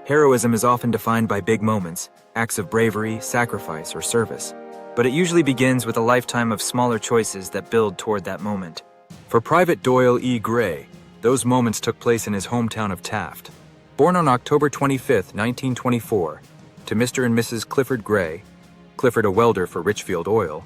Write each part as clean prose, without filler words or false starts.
Heroism is often defined by big moments, acts of bravery, sacrifice, or service. But it usually begins with a lifetime of smaller choices that build toward that moment. For Private Doyle E. Gray, those moments took place in his hometown of Taft. Born on October 25, 1924, to Mr. and Mrs. Clifford Gray, Clifford a welder for Richfield Oil,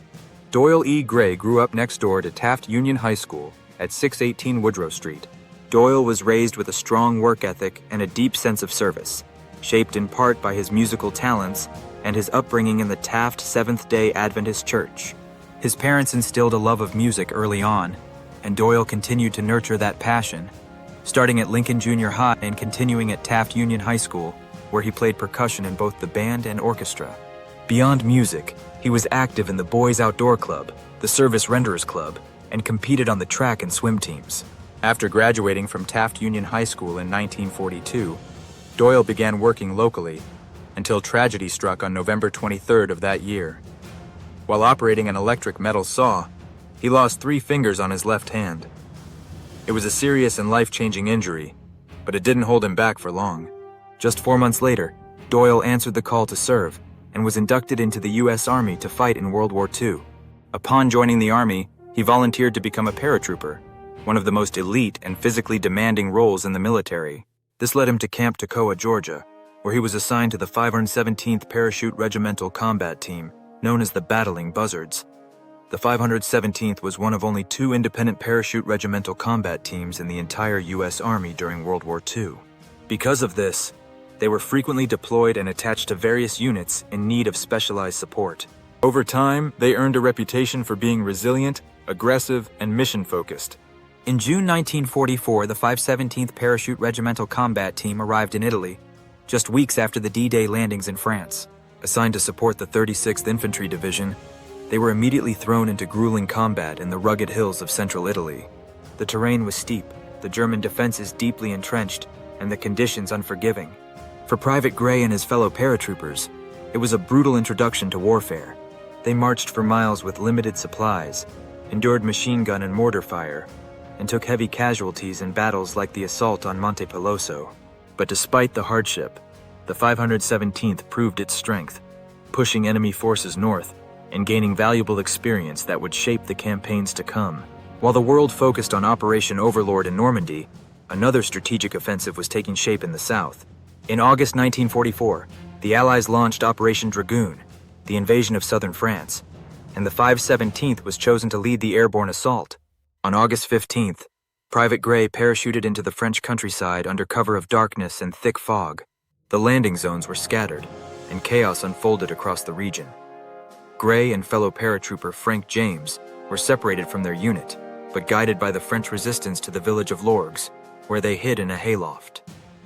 Doyle E. Gray grew up next door to Taft Union High School at 618 Woodrow Street. Doyle was raised with a strong work ethic and a deep sense of service, shaped in part by his musical talents and his upbringing in the Taft Seventh-day Adventist Church. His parents instilled a love of music early on, and Doyle continued to nurture that passion, starting at Lincoln Junior High and continuing at Taft Union High School, where he played percussion in both the band and orchestra. Beyond music, he was active in the Boys Outdoor Club, the Service Renderers Club, and competed on the track and swim teams. After graduating from Taft Union High School in 1942, Doyle began working locally until tragedy struck on November 23rd of that year. While operating an electric metal saw, he lost 3 fingers on his left hand. It was a serious and life-changing injury, but it didn't hold him back for long. Just 4 months later, Doyle answered the call to serve and was inducted into the U.S. Army to fight in World War II. Upon joining the Army, he volunteered to become a paratrooper, one of the most elite and physically demanding roles in the military. This led him to Camp Toccoa, Georgia, where he was assigned to the 517th Parachute Regimental Combat Team, known as the Battling Buzzards. The 517th was one of only 2 independent parachute regimental combat teams in the entire U.S. Army during World War II. Because of this, they were frequently deployed and attached to various units in need of specialized support. Over time, they earned a reputation for being resilient, aggressive, and mission-focused. In June 1944, the 517th Parachute Regimental Combat Team arrived in Italy, just weeks after the D-Day landings in France. Assigned to support the 36th Infantry Division, they were immediately thrown into grueling combat in the rugged hills of central Italy. The terrain was steep, the German defenses deeply entrenched, and the conditions unforgiving. For Private Gray and his fellow paratroopers, it was a brutal introduction to warfare. They marched for miles with limited supplies, endured machine gun and mortar fire, and took heavy casualties in battles like the assault on Monte Peloso. But despite the hardship, the 517th proved its strength, pushing enemy forces north and gaining valuable experience that would shape the campaigns to come. While the world focused on Operation Overlord in Normandy, another strategic offensive was taking shape in the south. In August 1944, the Allies launched Operation Dragoon, the invasion of southern France, and the 517th was chosen to lead the airborne assault. On August 15th, Private Gray parachuted into the French countryside under cover of darkness and thick fog. The landing zones were scattered, and chaos unfolded across the region. Gray and fellow paratrooper Frank James were separated from their unit, but guided by the French resistance to the village of Lorgues, where they hid in a hayloft.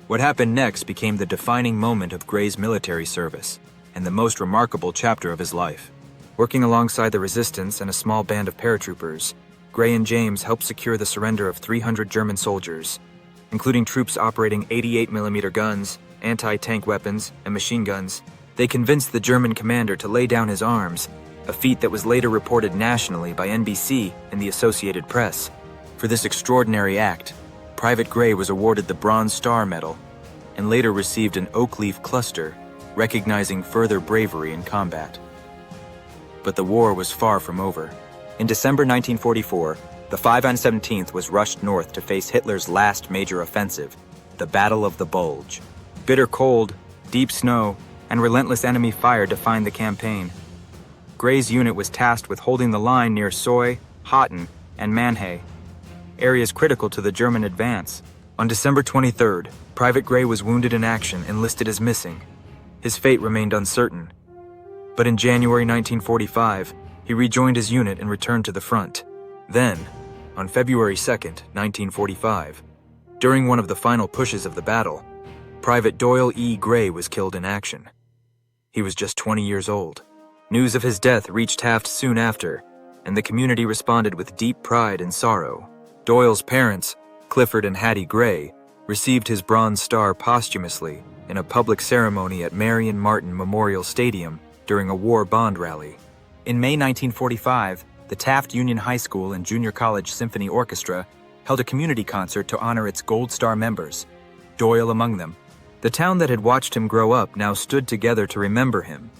What happened next became the defining moment of Gray's military service, and the most remarkable chapter of his life. Working alongside the resistance and a small band of paratroopers, Gray and James helped secure the surrender of 300 German soldiers, including troops operating 88mm guns, anti-tank weapons, and machine guns. They convinced the German commander to lay down his arms, a feat that was later reported nationally by NBC and the Associated Press. For this extraordinary act, Private Gray was awarded the Bronze Star Medal and later received an oak leaf cluster, recognizing further bravery in combat. But the war was far from over. In December 1944, the 517th was rushed north to face Hitler's last major offensive, the Battle of the Bulge. Bitter cold, deep snow, and relentless enemy fire defined the campaign. Gray's unit was tasked with holding the line near Soy, Hotten, and Manhay, areas critical to the German advance. On December 23rd, Private Gray was wounded in action and listed as missing. His fate remained uncertain. But in January 1945, he rejoined his unit and returned to the front. Then, on February 2nd, 1945, during one of the final pushes of the battle, Private Doyle E. Gray was killed in action. He was just 20 years old. News of his death reached Taft soon after, and the community responded with deep pride and sorrow. Doyle's parents, Clifford and Hattie Gray, received his Bronze Star posthumously in a public ceremony at Marion Martin Memorial Stadium during a war bond rally. In May 1945, the Taft Union High School and Junior College Symphony Orchestra held a community concert to honor its Gold Star members, Doyle among them. The town that had watched him grow up now stood together to remember him,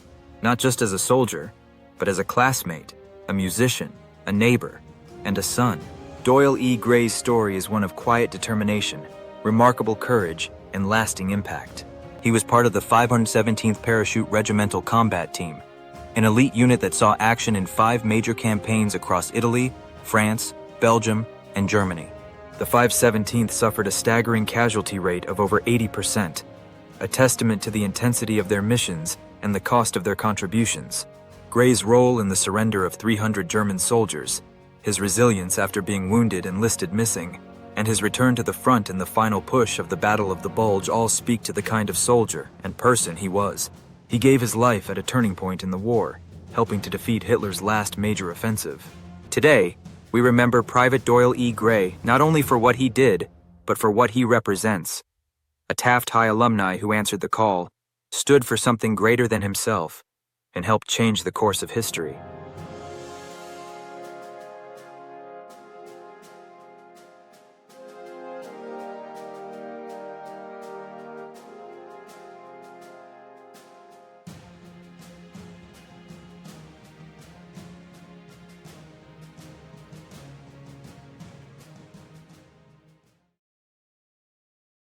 not just as a soldier, but as a classmate, a musician, a neighbor, and a son. Doyle E. Gray's story is one of quiet determination, remarkable courage, and lasting impact. He was part of the 517th Parachute Regimental Combat Team, an elite unit that saw action in 5 major campaigns across Italy, France, Belgium, and Germany. The 517th suffered a staggering casualty rate of over 80%, a testament to the intensity of their missions and the cost of their contributions. Gray's role in the surrender of 300 German soldiers, his resilience after being wounded and listed missing, and his return to the front in the final push of the Battle of the Bulge all speak to the kind of soldier and person he was. He gave his life at a turning point in the war, helping to defeat Hitler's last major offensive. Today, we remember Private Doyle E. Gray not only for what he did, but for what he represents. A Taft High alumni who answered the call, stood for something greater than himself, and helped change the course of history.